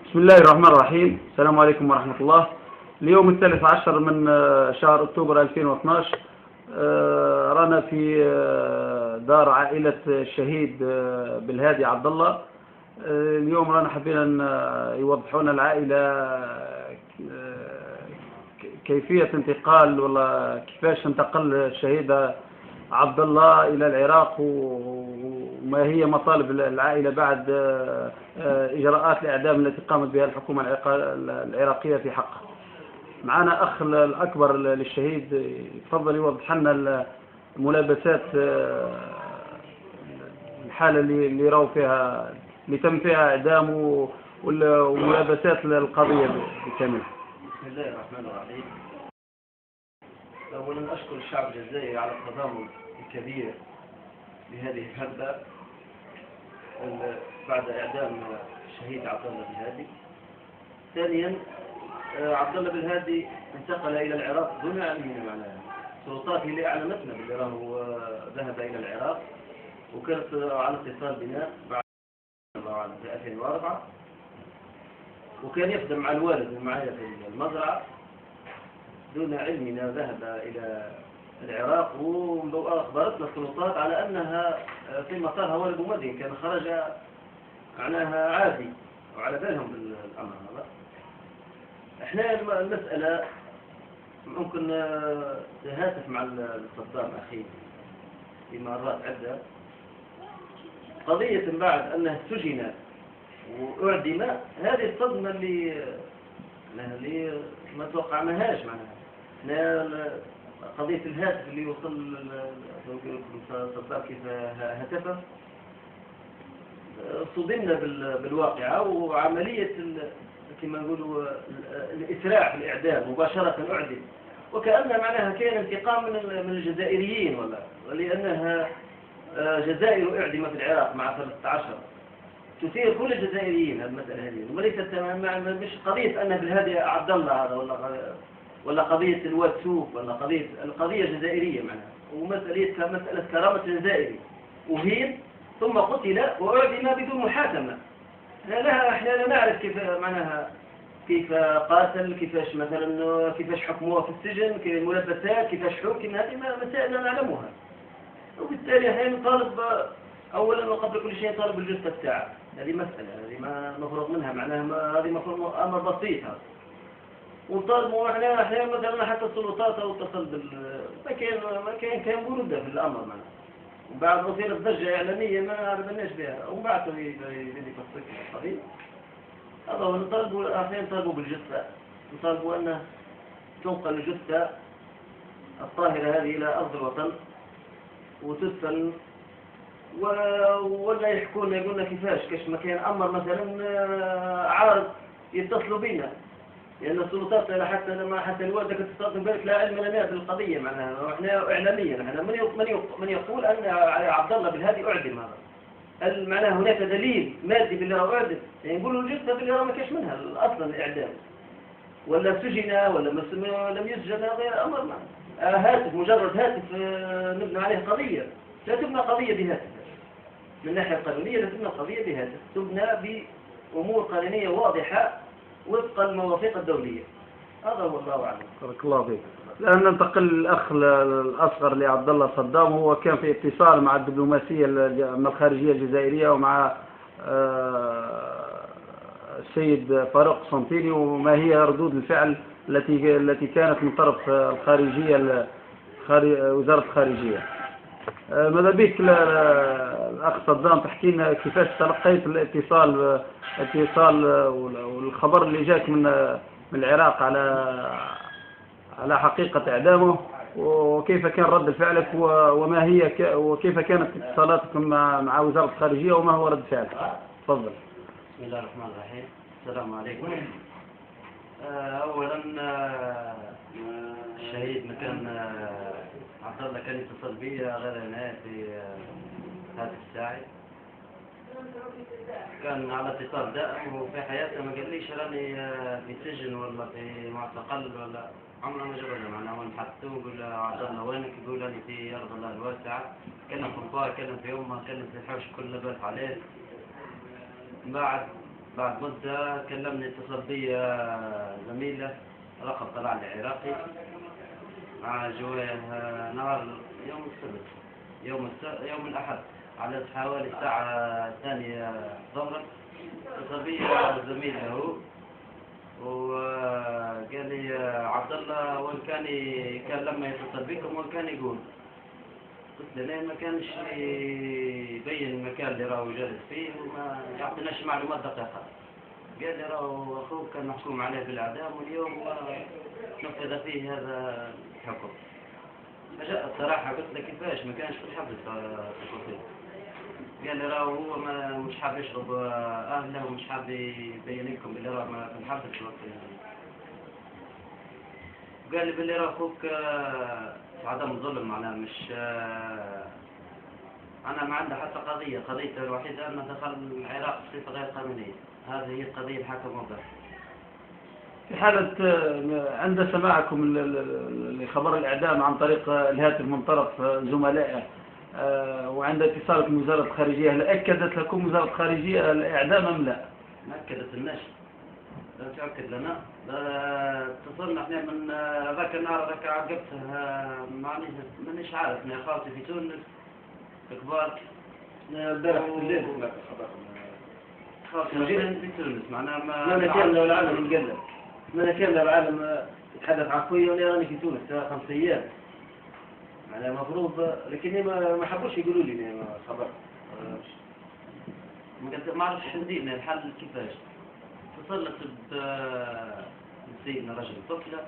بسم الله الرحمن الرحيم. السلام عليكم ورحمة الله. اليوم 13 من شهر أكتوبر 2012. رانا في دار عائلة الشهيد بالهادي عبد الله. اليوم رانا حبينا يوضحوا لنا العائلة كيفية انتقال ولا كيفاش انتقل الشهيد عبد الله إلى العراق، وما هي مطالب العائلة بعد إجراءات الإعدام التي قامت بها الحكومة العراقية في حقه. معنا أخ الأكبر للشهيد، يتفضل يوضح لنا الملابسات، الحالة اللي راوا فيها، اللي تم فيها إعدامه، وملابسات القضية بكاملها. بسم الله الرحمن الرحيم. أولا أشكر الشعب الجزائري على التضامن الكبير لهذه الهبة بعد إعدام الشهيد عبد الله بالهادي. ثانيا، عبد الله بالهادي انتقل إلى العراق دون علمنا معناها. السلطات اللي أعلمتنا باللي راهو ذهب إلى العراق، وكانت على اتصال بنا بعد 2004، وكان يخدم مع الوالد معايا في المزرعة. دون علمنا ذهب إلى العراق، وأخبرتنا السلطات على أنها في مطارها والد مدين كان خرج معناها عادي، وعلى بالهم بالأمر هذا. احنا المسألة ممكن تهاتف مع الصدام أخي في مرات عدة، قضية بعد أنه سجن وأعدم. هذه الصدمة اللي ما توقعناهاش معناها. قضية الهاتف اللي وصل صدام كيف هتفه، صدمنا بالواقعة، وعملية كما نقولوا الإسراع في الإعدام مباشرة أعدم، وكأن معناها كان انتقام من الجزائريين، ولأنها جزائر أعدمت في العراق مع 13 تثير كل الجزائريين المسألة هذه، وليست مش قضية أن بالهادي عبد الله هذا ولا قضية الواد سوف، ولا القضية جزائرية معناها، ومسألة كرامة الجزائري أهين ثم قتل وأعدم بدون محاكمة. احنا لا نعرف كيف معناها، كيف قاتل، كيفاش مثلا كيفاش حكموه في السجن، كيف الملبسات، كيفاش حكم. هذه مسائل لا نعلمها، وبالتالي احنا نطالب اولا وقبل كل شيء نطالب بالجثة الساعة. هذه مسألة، هذه ما نفرض منها معناها، هذه مفروض امر بسيط هذا. ونطالبوا احنا مثلا حتى السلطات او اتصل ما كان برودة في الامر معناها، وبعد وصير الضجة إعلامية ما عرفناش بها، وبعثوا يفصلوا القضية. هذا هو نطالبوا. احنا نطالبوا بالجثة، نطالبوا أن تنقل الجثة الطاهرة هذه إلى أرض الوطن وتدفن، ولا يحكونا يقولنا كيفاش ما كان أمر مثلا عارض يتصلوا بينا، لأن السلطات حتى الوالدة كانت تتصل بالك لا علم لنا بالقضية معناها. وإحنا إعلاميا احنا من يقول أن عبد الله بالهادي أعدم، هذا معناها هناك دليل مادي باللي هو أعدم، يعني يقولوا الجثة باللي ما كاش منها أصلا الإعدام، ولا سجن ولا لم يسجن، هذا أمر هاتف، مجرد هاتف نبنى عليه قضية. لا تبنى قضية بهاتف من الناحية القانونية، لا تبنى قضية بهاتف، تبنى بأمور قانونية واضحة وفق المواثيق الدولية. هذا هو الله أعلم. بارك الله فيك. الآن ننتقل للأخ الأصغر لعبد الله صدام. هو كان في اتصال مع الدبلوماسية الخارجية الجزائرية ومع السيد فاروق قسنطيني، وما هي ردود الفعل التي كانت من طرف الخارجية، وزارة الخارجية. ماذا بك الأخ صدام تحكي لنا كيفاش تلقيت الاتصال والخبر اللي جاك من العراق على حقيقة إعدامه، وكيف كان رد فعلك، وكيف كانت اتصالاتك مع وزارة الخارجية، وما هو رد فعلك؟ تفضل. بسم الله الرحمن الرحيم. السلام عليكم. أولا الشهيد كان عبد الله كان يتصل بي غير هنا في هذا الساعة، كان على اتصال دائم، وفي حياته ما قاليش راني في سجن ولا في معتقل، ولا عمره ما جبنا معناه. ونحطوه نقول له عبد الله وينك؟ يقول لي في أرض الله الواسعة. كلم في البار، كلم في أمه، كلم في الحوش، كل بات عليه. بعد بعد مدة كلمني اتصل بي زميله رقم طلع لي عراقي مع جواه نهار يوم الأحد على حوالي الساعة 2 ظهرا. اتصل بي زميل له وقال لي عبد الله وين كان لما يتصل بكم وين كان يقول؟ قلت له ليه ما كانش يبين المكان اللي راهو جالس فيه وما يعطيناش معلومات دقيقة. قال لي راهو أخوك كان محكوم عليه بالإعدام واليوم نفذ فيه هذا الحكم. فجاء الصراحة قلت له كيفاش ما كانش في الحبس تفاصيل. قال لي راهو هو مش حاب يشرب أهله ومش حاب يبين لكم اللي راه في الحبس وقت. قال لي باللي راه أخوك في عدم الظلم معناها مش أنا ما عندي حتى قضيته الوحيدة أنه دخل العراق بصفة غير قانونية. هذه هي القضية الحاكم وضع. في حالة عند سماعكم لخبر الإعدام عن طريق الهاتف من طرف زملائه وعند اتصالكم وزارة الخارجية، هل أكدت لكم وزارة الخارجية الإعدام أم لا؟ ما أكدت لناش، لا تؤكد لنا. اتصلنا احنا من ذاك النهار ذاك عقبته مانيش عارف من خالتي في تونس كبار. البارح في الليل سمعت الخبر. خالتي في تونس معناها ما كامل العالم انقلب. ما كامل العالم يتحدث عفويا وانا راني في تونس 5 أيام. يعني المفروض لكن ما حبوش يقولوا لي خبر. ما عرفتش ندير الحل كيفاش. اتصلت بسيدنا رجل طفلة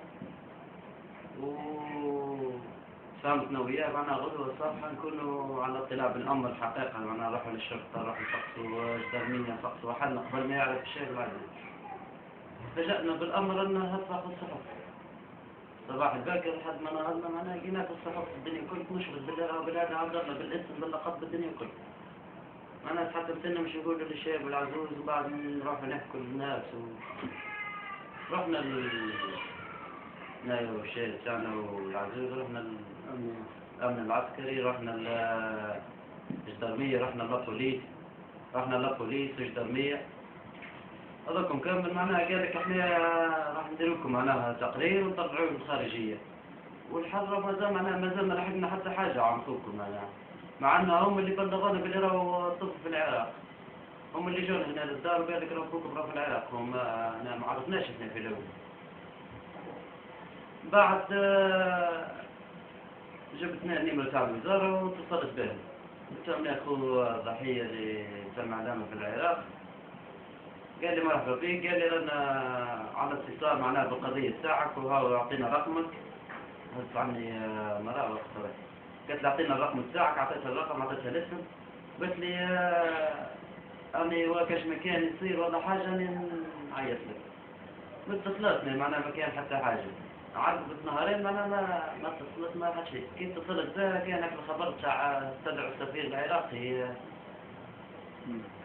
وفهمتنا وياه معناها غدوة الصباح نكونوا على اطلاع بالأمر الحقيقة. معناها نروحوا للشرطة نروحوا نفحصوا جدرمية نفحصوا وحلنا قبل ما يعرف الشيء العادي. فجأنا بالأمر أنها هتطلع في الصحف صباح الباكر لحد ما نهضنا معناها لقيناها في الصحف الدنيا كل نشرت بالله راه بلاد عبد الله بالاسم باللقب بالدنيا كل. أنا تحكمتنا مش نقولوا للشاب العزوز وبعد نروح نحكوا للناس رحنا نايو الشيء تاعنا والعزوز رحنا الأمن العسكري رحنا الجدرمية رحنا للبوليس والجدرمية هذاكم كامل معناها قال لك احنا راح ندير لكم معناها تقرير ونطلعوه للخارجية والحضرة ما زال ما لحقنا حتى حاجة عن صوبكم معناها. مع أنه هم اللي بلغونا باللي راهو الطفل في العراق. هم اللي جونا هنا للدار وقال لك راهو أخوكم راهو في العراق. هم ما عرفناش احنا في الأول. بعد جبتنا النمرة تاع الوزارة واتصلت بهم. قلت لهم يا أخو ضحية اللي تم إعدامه في العراق. قال لي مرحبا بك. قال لي رانا على اتصال معناها بالقضية تاعك وهو يعطينا رقمك. هز عني مرأة وقت قالت لي اعطينا الرقم تاعك. اعطيتها الرقم اعطيتها الاسم. قلت لي اني واكاش مكان يصير ولا حاجه اني نعيط لك. ما اتصلتني معناها ما كان حتى حاجه. عقبت نهارين معناها ما اتصلت ما حد شيء. كي اتصلت بها كان الخبر تاع استدعوا السفير العراقي.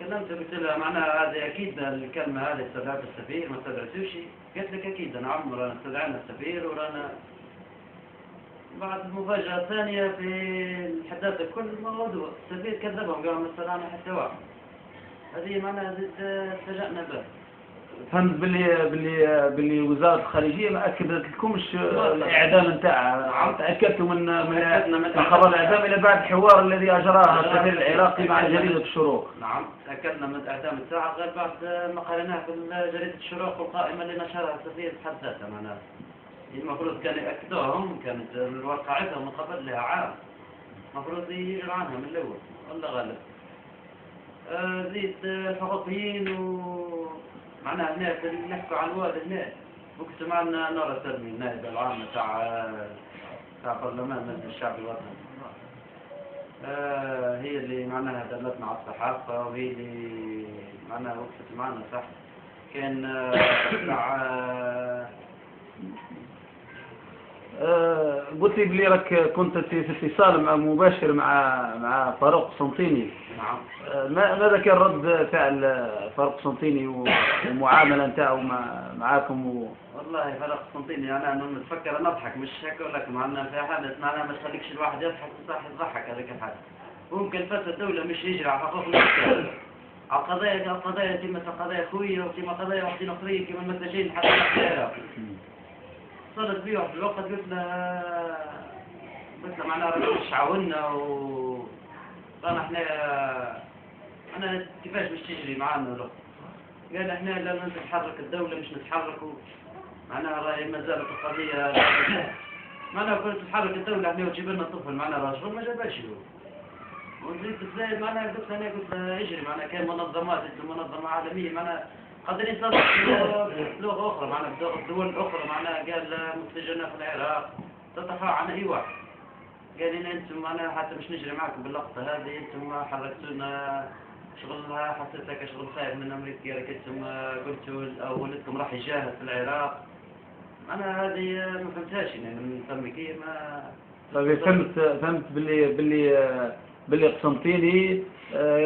كلمت قلت لها معناها هذه اكيد الكلمه هذه استدعت السفير ما استدعتوش. قالت لك اكيد نعم رانا استدعينا السفير ورانا. بعد المفاجأة الثانية في الحداثة كل موضوع السفير كذبهم قالوا ما استدعنا حتى واحد. هذه معناها استفاجأنا به. فهمت باللي وزارة الخارجية ما أكدت لكمش الإعدام نتاعها. تأكدتوا من خبر الإعدام إلى بعد الحوار الذي أجراه السفير العراقي مع جريدة الشروق. نعم تأكدنا من الإعدام نتاعها غير بعد ما قريناه في جريدة الشروق والقائمة اللي نشرها السفير بحد ذاتها معناها. المفروض كانوا يأكدوهم كانت الواقعتها من قبل لها عام. المفروض يجروا عنها من الأول والله غالب. زيد الحقوقيين ومعناها هنا نحكوا عن الوالد هنا. وقت معنا نورة سلمي النائبة العامة تاع برلمان مجلس الشعب الوطني. هي اللي معناها دلتنا على الصحافة وهي اللي معناها وقفت معنا صح. كان تاع قلت لي بلي راك كنت في اتصال مباشر مع فاروق قسنطيني. نعم. ماذا كان رد فعل فاروق قسنطيني والمعاملة نتاعو معاكم والله فاروق قسنطيني انا نتفكر نضحك مش هيك لك معنا في حالة معناها ما تخليكش الواحد يضحك صح يضحك هذيك الحاجة. ممكن فتى الدولة مش يجري على حقوق الإنسان القضايا تم قضايا خوية وتم قضايا واحدين أخرين كما المساجين حتى الأخيرة صارت بيه في الوقت قلت له معناها راح تعاوننا طبعا احنا انا كيفاش باش تجري معانا الوقت قال احنا لا نتحرك الدولة مش نتحركوا معناها راهي ما زالت القضية معناها كنت تتحرك الدولة احنا وتجيب لنا طفل معنا رجل ما جابش هو وزيد تزايد معناها قلت له اجري معناها كان منظمات منظمة عالمية معناها قادرين يصرفوا لغة أخرى معناها دول أخرى معناها قال مسجنا في العراق تتفاعل عن أي واحد قال لنا أنتم معناها حتى مش نجري معكم باللقطة هذه أنتم حركتونا شغلها حسيتها كشغل خايف من أمريكا أنتم قلتوا ولدكم راح يجاهد في العراق أنا هذه ما فهمتهاش يعني من فمك ما طيب فهمت باللي قسنطيني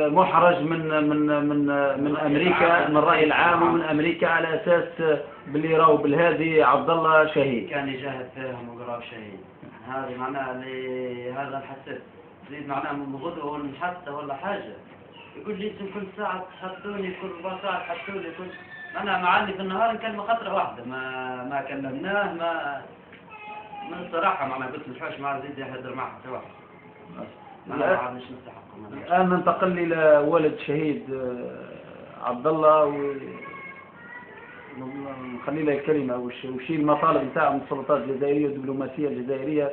محرج من امريكا من الراي العام ومن امريكا على اساس باللي راهو بالهادي عبد الله شهيد كان يجاهد فيهم وقراو شهيد هذه معناها هذا الحسد زيد معناها من غدوه حتى ولا حاجه يقول لي انتم كل ساعه تحطوني كل ربع ساعه تحطوني كل انا معاني في النهار نكلم خطره واحده ما كلمناه ما من الصراحه معناها قلت الحوش مع زيد يهدر معه حتى واحد أنا مش مستحق. الآن ننتقل إلى ولد شهيد عبد الله ونخلي له كلمة وش المطالب نتاعهم من السلطات الجزائرية والدبلوماسية الجزائرية.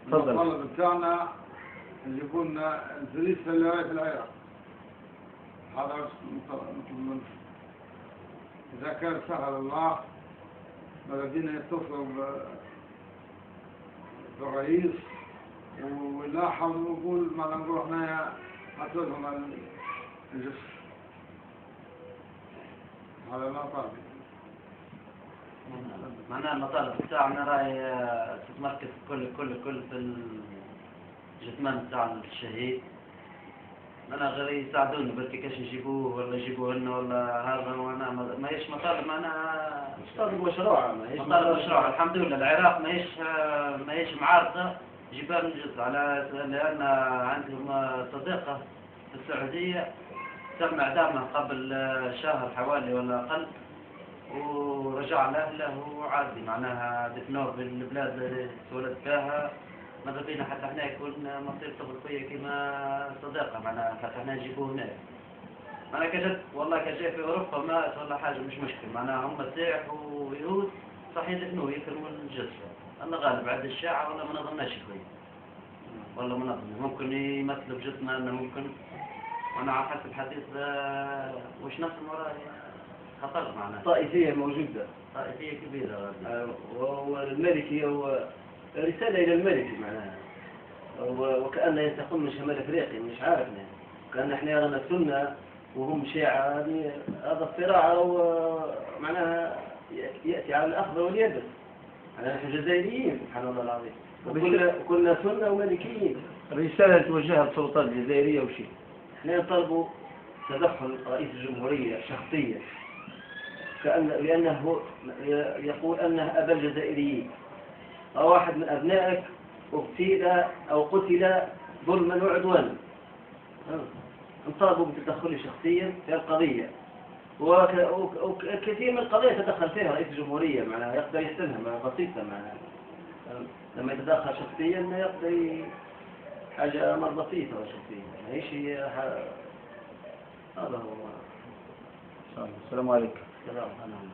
تفضل. المطالب نتاعنا يجيبوا لنا الجليس في العراق. هذا مطلوب. إذا كان سهل الله الذين يتصلوا بالرئيس ويلاحظ ويقول ما نقول احنا حطيتهم الجسر هذا ما طالب معناها المطالب بتاعنا راهي تتمركز كل في الجثمان بتاع الشهيد انا غير يساعدونا بركي كاش يجيبوه ولا يجيبوه لنا ولا هذا وانا ما هيش مطالب معناها مطالب مشروع مطالب مشروع الحمد لله العراق ما هيش معارضة جبال نجز على لأن عندهم صديقة في السعودية تم إعدامه قبل شهر حوالي ولا أقل ورجع لأهله وعادي معناها دفنوه بالبلاد اللي تولد فيها ماذا بينا حتى احنا يكون مصير طفل خويا كما صديقة معناها حتى احنا نجيبوه هنا معناها كجد والله كجاء في أوروبا مات ولا حاجة مش مشكل معناها هم سيح ويهود صح يدفنوه يكرموا الجثة أنا غالب عند الشاعة ولا ما نظناش شوي والله ما نظن ممكن يمثلوا بجسمنا أنه ممكن وأنا على حسب الحديث وش نفس المرأة خطر معنا طائفية موجودة طائفية كبيرة والملكي هو رسالة إلى الملك معناها وكأنه ينتقم من شمال أفريقيا مش عارف يعني كأن احنا رانا سنة وهم شيعة هذا الصراع معناها يأتي على الأخذ واليد نحن جزائريين سبحان الله العظيم كلنا سنة ومالكيين. رسالة توجهها للسلطات الجزائرية وشيء احنا نطلبوا تدخل رئيس الجمهورية شخصيا لأنه يقول أنه أبا الجزائريين أو واحد من أبنائك اغتيل أو قتل ظلما وعدوانا نطالبوا بتدخله شخصيا في القضية وكثير من القضايا تدخل فيها رئيس الجمهورية معناها يقدر يستلمها بسيطة معناها لما يتدخل شخصيا يقضي حاجة أمر بسيطة شخصيا ما هي شيء هذا هو. السلام عليكم. السلام عليكم.